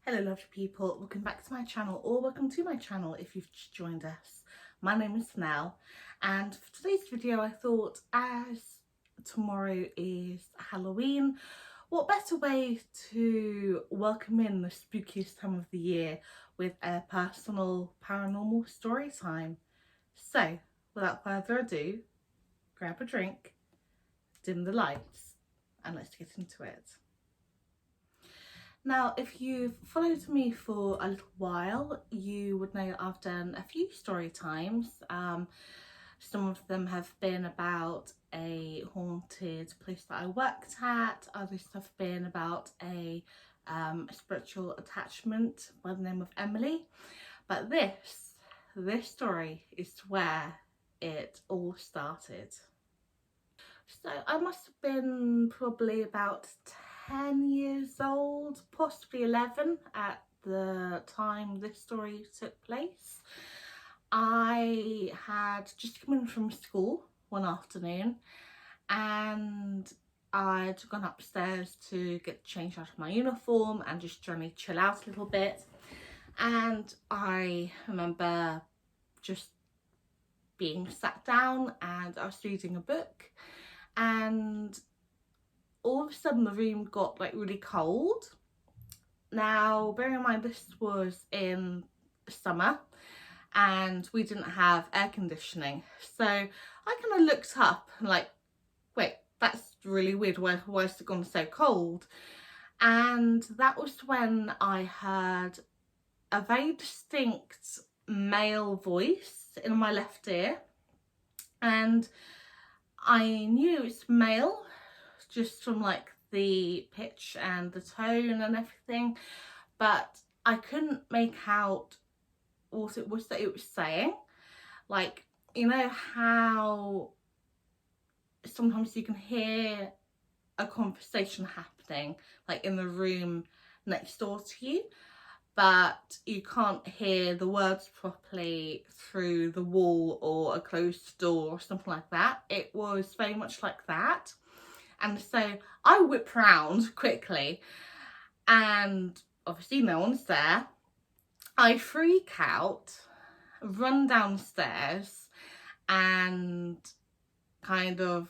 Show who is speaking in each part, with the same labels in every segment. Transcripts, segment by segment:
Speaker 1: Hello lovely people, welcome back to my channel, or welcome to my channel if you've just joined us. My name is Nell, and for today's video I thought, as tomorrow is Halloween, what better way to welcome in the spookiest time of the year with a personal paranormal story time. So without further ado, grab a drink, dim the lights, and let's get into it. Now, if you've followed me for a little while, you would know I've done a few story times. Some of them have been about a haunted place that I worked at. Others have been about a spiritual attachment by the name of Emily. But this story is where it all started. So I must have been probably about 10 years old, possibly 11 at the time this story took place. I had just come in from school one afternoon and I'd gone upstairs to get changed out of my uniform and just generally chill out a little bit. And I remember just being sat down and I was reading a book, and all of a sudden the room got like really cold. Now bear in mind this was in summer and we didn't have air conditioning, so I kind of looked up and like, wait, that's really weird, why is it gone so cold? And that was when I heard a very distinct male voice in my left ear, and I knew it's male just from like the pitch and the tone and everything, but I couldn't make out what it was that it was saying. Like, you know how sometimes you can hear a conversation happening like in the room next door to you, but you can't hear the words properly through the wall or a closed door or something like that. It was very much like that. And so I whip round quickly and obviously no one's there. I freak out, run downstairs and kind of,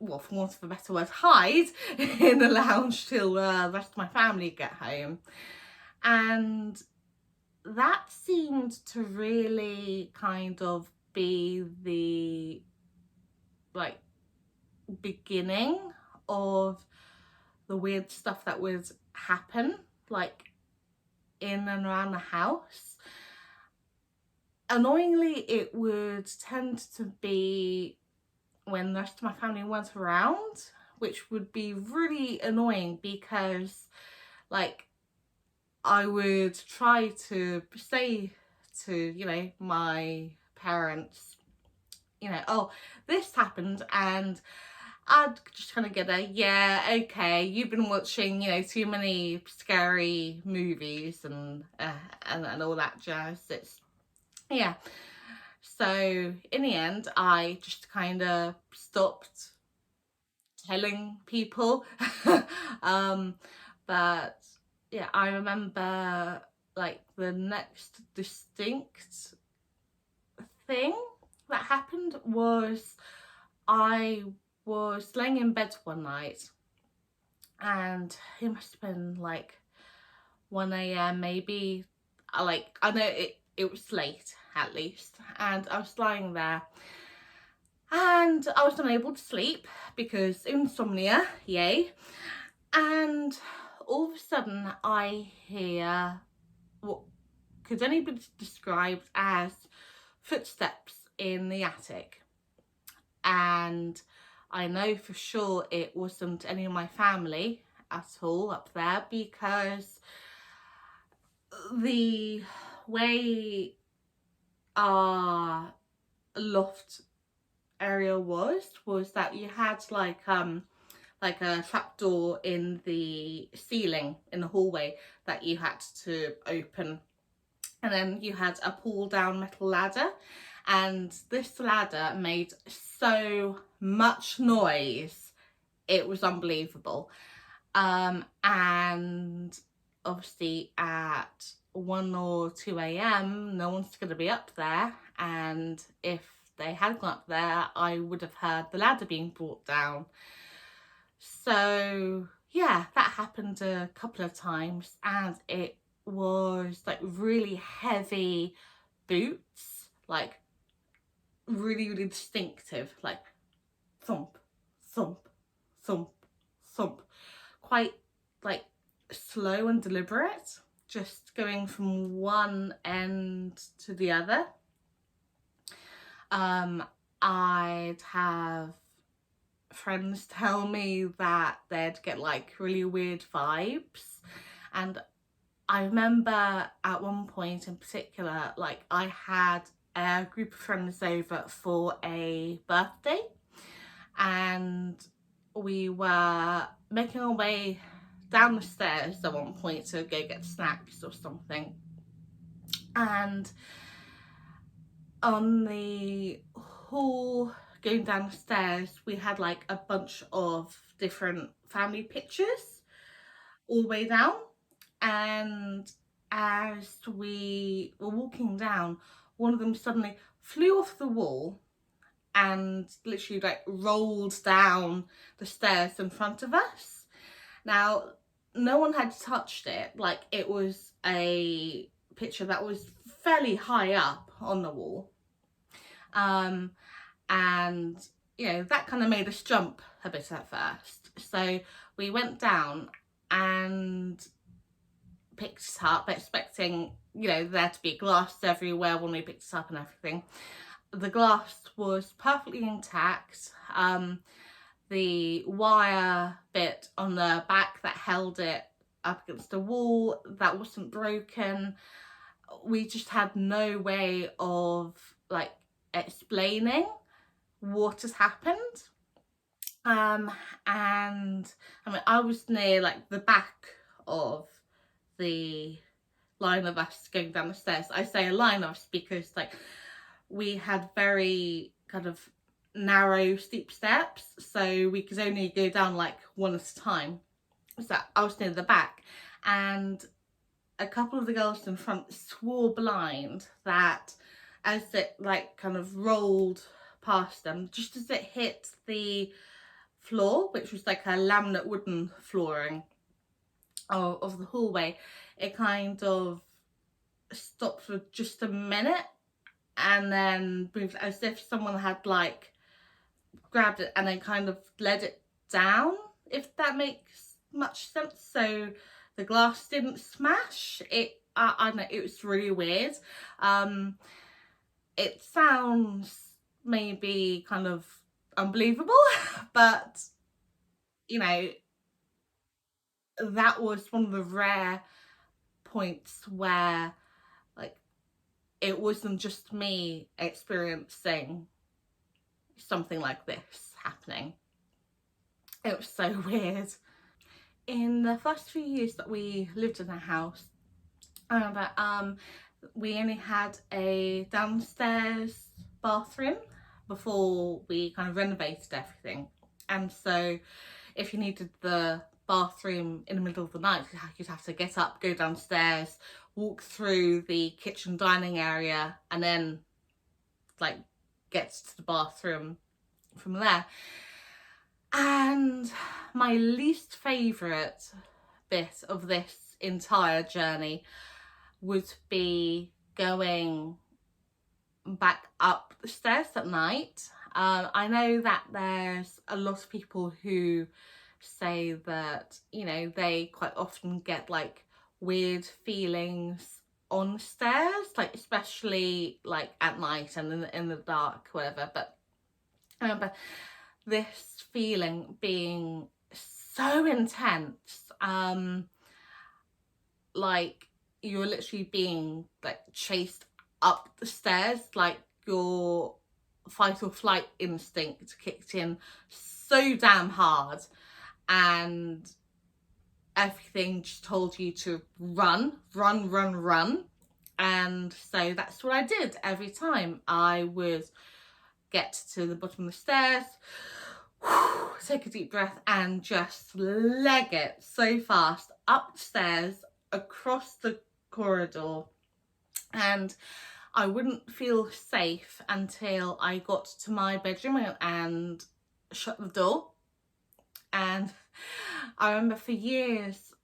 Speaker 1: well, for want of a better word, hide in the lounge till the rest of my family get home. And that seemed to really kind of be the like beginning of the weird stuff that would happen like in and around the house. Annoyingly, it would tend to be when the rest of my family weren't around, which would be really annoying because like I would try to say to, you know, my parents, you know, oh, this happened, and I'd just kind of get a, yeah, okay, you've been watching, you know, too many scary movies and all that jazz. It's, yeah. So in the end, I just kind of stopped telling people. But yeah, I remember like the next distinct thing that happened was I was laying in bed one night and it must have been like 1 a.m. maybe. I know it was late at least, and I was lying there and I was unable to sleep because insomnia, yay. And all of a sudden I hear what could only be described as footsteps in the attic. And I know for sure it wasn't any of my family at all up there, because the way our loft area was that you had like a trapdoor in the ceiling in the hallway that you had to open, and then you had a pull down metal ladder, and this ladder made so much noise, it was unbelievable. And obviously at 1 or 2 a.m. no one's going to be up there, and if they had gone up there I would have heard the ladder being brought down. So yeah, that happened a couple of times, and it was like really heavy boots, like really distinctive, like thump, thump, thump, thump, quite like slow and deliberate, just going from one end to the other. I'd have friends tell me that they'd get like really weird vibes, and I remember at one point in particular, like I had a group of friends over for a birthday, and we were making our way down the stairs at one point to go get snacks or something, and on the hall going down the stairs we had like a bunch of different family pictures all the way down, and as we were walking down, one of them suddenly flew off the wall and literally like rolled down the stairs in front of us. Now, no one had touched it, like it was a picture that was fairly high up on the wall. And you know, that kind of made us jump a bit at first. So we went down and picked it up, expecting, you know, there to be glass everywhere when we picked it up and everything. The glass was perfectly intact. The wire bit on the back that held it up against the wall, that wasn't broken. We just had no way of like explaining what has happened. And I mean, I was near like the back of the line of us going down the stairs. I say a line of us because like we had very kind of narrow steep steps, so we could only go down like one at a time. So I was near the back, and a couple of the girls in front swore blind that as it like kind of rolled past them, just as it hit the floor, which was like a laminate wooden flooring of the hallway, it kind of stopped for just a minute and then moved as if someone had like grabbed it and then kind of let it down, if that makes much sense. So the glass didn't smash. I don't know, it was really weird. It sounds maybe kind of unbelievable, but you know, that was one of the rare points where like it wasn't just me experiencing something like this happening. It was so weird. In the first few years that we lived in the house, I remember we only had a downstairs bathroom before we kind of renovated everything, and so if you needed the bathroom in the middle of the night, you'd have to get up, go downstairs, walk through the kitchen dining area, and then like get to the bathroom from there. And my least favourite bit of this entire journey would be going back up the stairs at night. I know that there's a lot of people who say that, you know, they quite often get like weird feelings on stairs, like especially like at night and in the dark, whatever. But I remember this feeling being so intense, like you're literally being like chased up the stairs, like your fight or flight instinct kicked in so damn hard, and everything just told you to run. And so that's what I did every time. I would get to the bottom of the stairs, take a deep breath and just leg it so fast up the stairs across the corridor, and I wouldn't feel safe until I got to my bedroom and shut the door. And I remember for years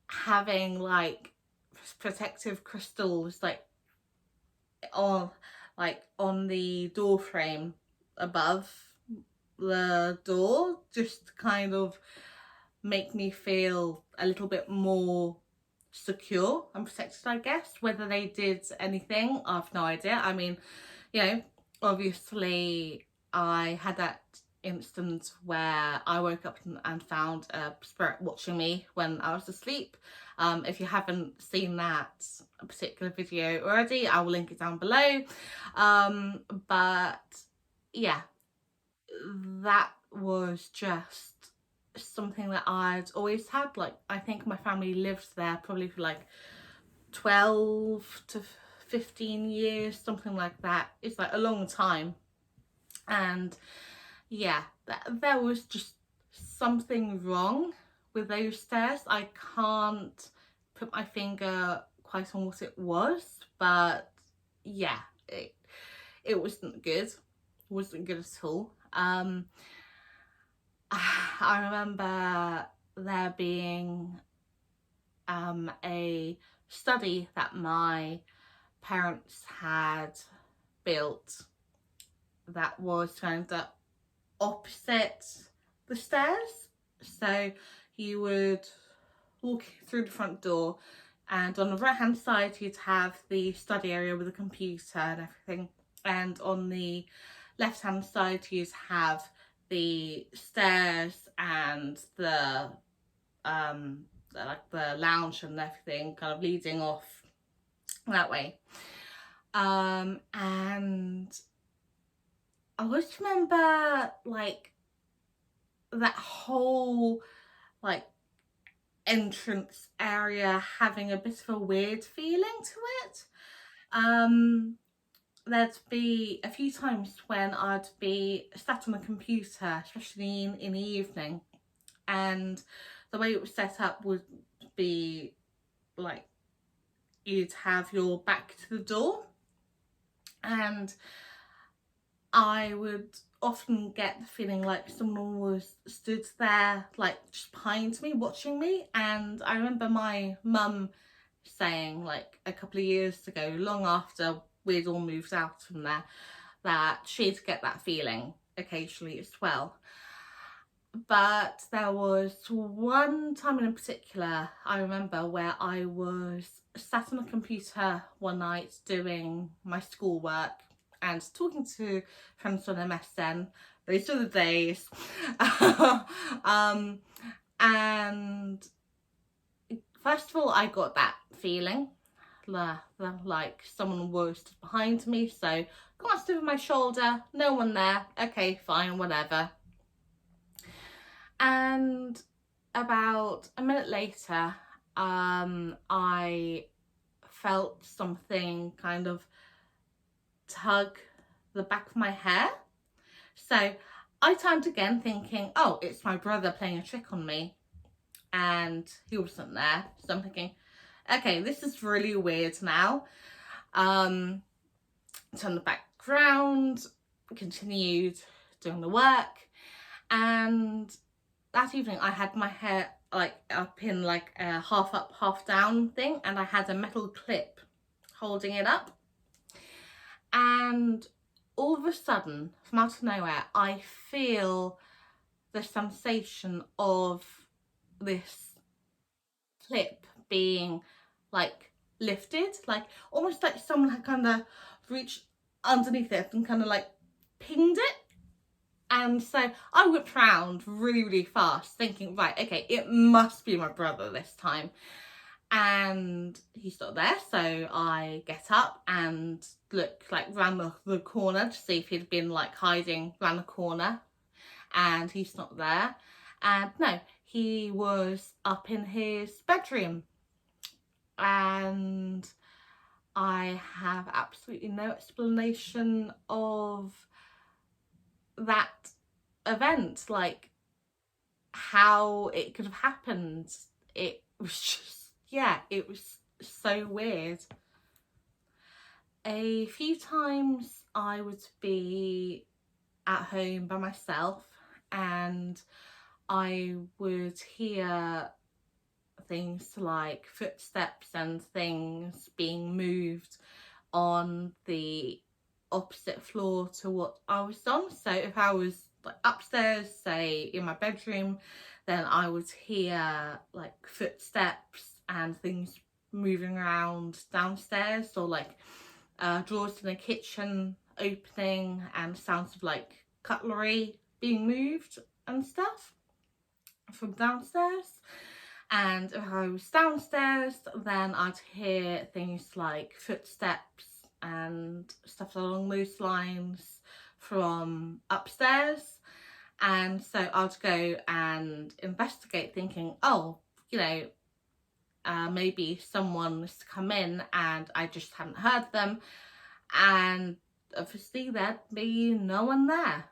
Speaker 1: having like protective crystals on on the door frame above the door, just to kind of make me feel a little bit more secure and protected, I guess. Whether they did anything, I've no idea. I mean, you know, obviously I had that instance where I woke up and found a spirit watching me when I was asleep. If you haven't seen that particular video already, I will link it down below. But yeah, that was just something that I'd always had. Like, I think my family lived there probably for like 12 to 15 years, something like that. It's like a long time. And yeah, there was just something wrong with those stairs. I can't put my finger quite on what it was, but yeah, it wasn't good. It wasn't good at all. I remember there being a study that my parents had built that was kind of opposite the stairs. So you would walk through the front door, and on the right hand side you'd have the study area with a computer and everything, and on the left hand side you'd have the stairs and the like the lounge and everything kind of leading off that way. And I always remember like that whole like entrance area having a bit of a weird feeling to it. There'd be a few times when I'd be sat on the computer, especially in the evening, and the way it was set up would be like you'd have your back to the door, and I would often get the feeling like someone was stood there like just behind me watching me. And I remember my mum saying like a couple of years ago, long after we'd all moved out from there, that she'd get that feeling occasionally as well. But there was one time in particular I remember where I was sat on a computer one night doing my schoolwork and talking to friends on MSN. Those are the days. And first of all, I got that feeling like someone was behind me, so glanced over my shoulder, no one there, okay, fine, whatever. And about a minute later, I felt something kind of tug the back of my hair. So I turned again thinking, oh, it's my brother playing a trick on me. And he wasn't there. So I'm thinking, okay, this is really weird now. Turned the background, continued doing the work. And that evening I had my hair like up in like a half up, half down thing, and I had a metal clip holding it up. And all of a sudden, from out of nowhere, I feel the sensation of this clip being like lifted, like almost like someone had kind of reached underneath it and kind of like pinged it. And so I whipped round really, really fast, thinking, right, okay, it must be my brother this time. And he's not there, so I get up and look like round the corner to see if he'd been like hiding round the corner, and he's not there. And no, he was up in his bedroom, and I have absolutely no explanation of that event, like how it could have happened. It was just yeah, it was so weird. A few times I would be at home by myself and I would hear things like footsteps and things being moved on the opposite floor to what I was on. So if I was like upstairs, say in my bedroom, then I would hear like footsteps and things moving around downstairs, or like drawers in the kitchen opening and sounds of like cutlery being moved and stuff from downstairs. And if I was downstairs, then I'd hear things like footsteps and stuff along those lines from upstairs. And so I'd go and investigate, thinking, oh, you know, maybe someone's come in and I just hadn't heard them. And obviously there'd be no one there.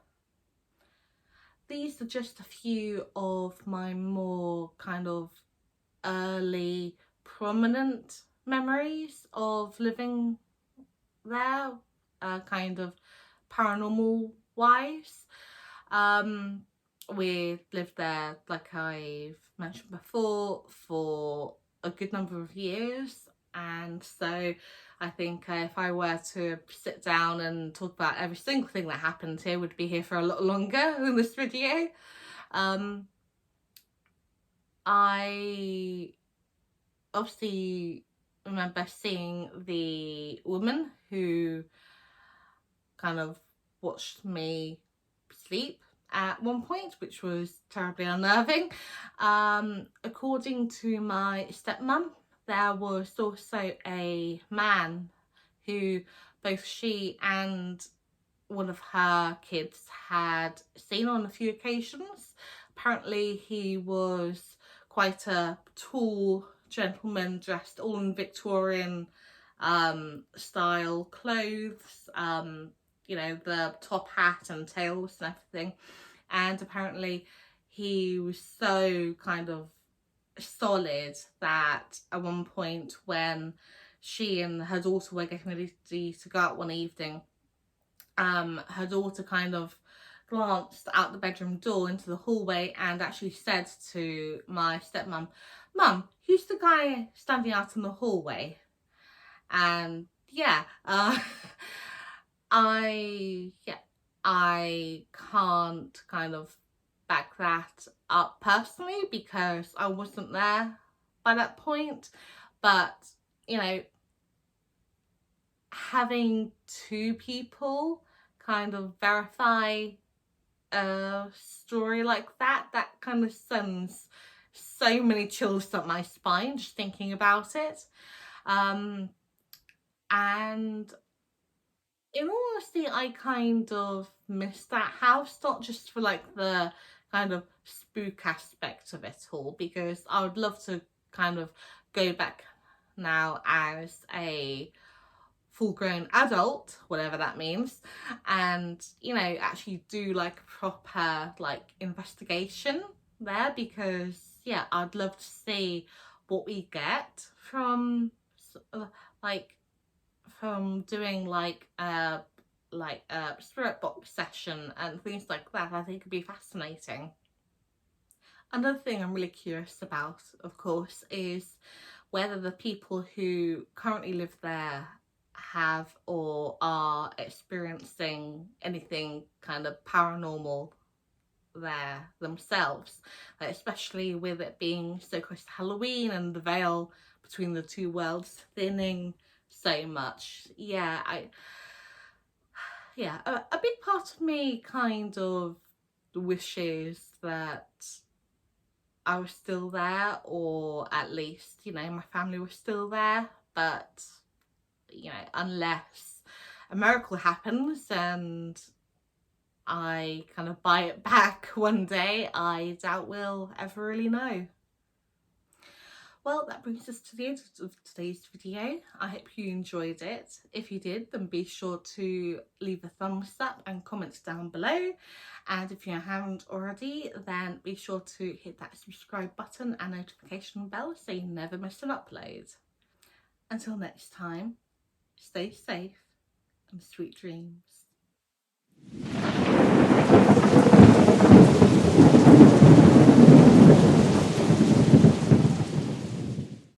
Speaker 1: These are just a few of my more kind of early prominent memories of living there, kind of paranormal wise. We lived there, like I've mentioned before, for a good number of years, and so I think if I were to sit down and talk about every single thing that happened here, would be here for a lot longer than this video. I obviously remember seeing the woman who kind of watched me sleep at one point, which was terribly unnerving. According to my stepmom, there was also a man who both she and one of her kids had seen on a few occasions. Apparently he was quite a tall gentleman dressed all in Victorian style clothes, you know, the top hat and tails and everything. And apparently he was so kind of solid that at one point when she and her daughter were getting ready to go out one evening, her daughter kind of glanced out the bedroom door into the hallway and actually said to my stepmom, "Mum, who's the guy standing out in the hallway?" And yeah, I can't kind of back that up personally because I wasn't there by that point. But you know, having two people kind of verify a story like that kind of sends so many chills up my spine just thinking about it. And in all honesty, I kind of miss that house, not just for like the kind of spook aspect of it all, because I would love to kind of go back now as a full-grown adult, whatever that means, and you know, actually do like a proper like investigation there, because yeah, I'd love to see what we get from like from doing like a spirit box session and things like that. I think it'd be fascinating. Another thing I'm really curious about, of course, is whether the people who currently live there have or are experiencing anything kind of paranormal there themselves, especially with it being so close to Halloween and the veil between the two worlds thinning so much. Yeah, a big part of me kind of wishes that I was still there, or at least, you know, my family was still there. But, you know, unless a miracle happens and I kind of buy it back one day, I doubt we'll ever really know. Well, that brings us to the end of today's video. I hope you enjoyed it. If you did, then be sure to leave a thumbs up and comment down below. And if you haven't already, then be sure to hit that subscribe button and notification bell so you never miss an upload. Until next time, stay safe and sweet dreams.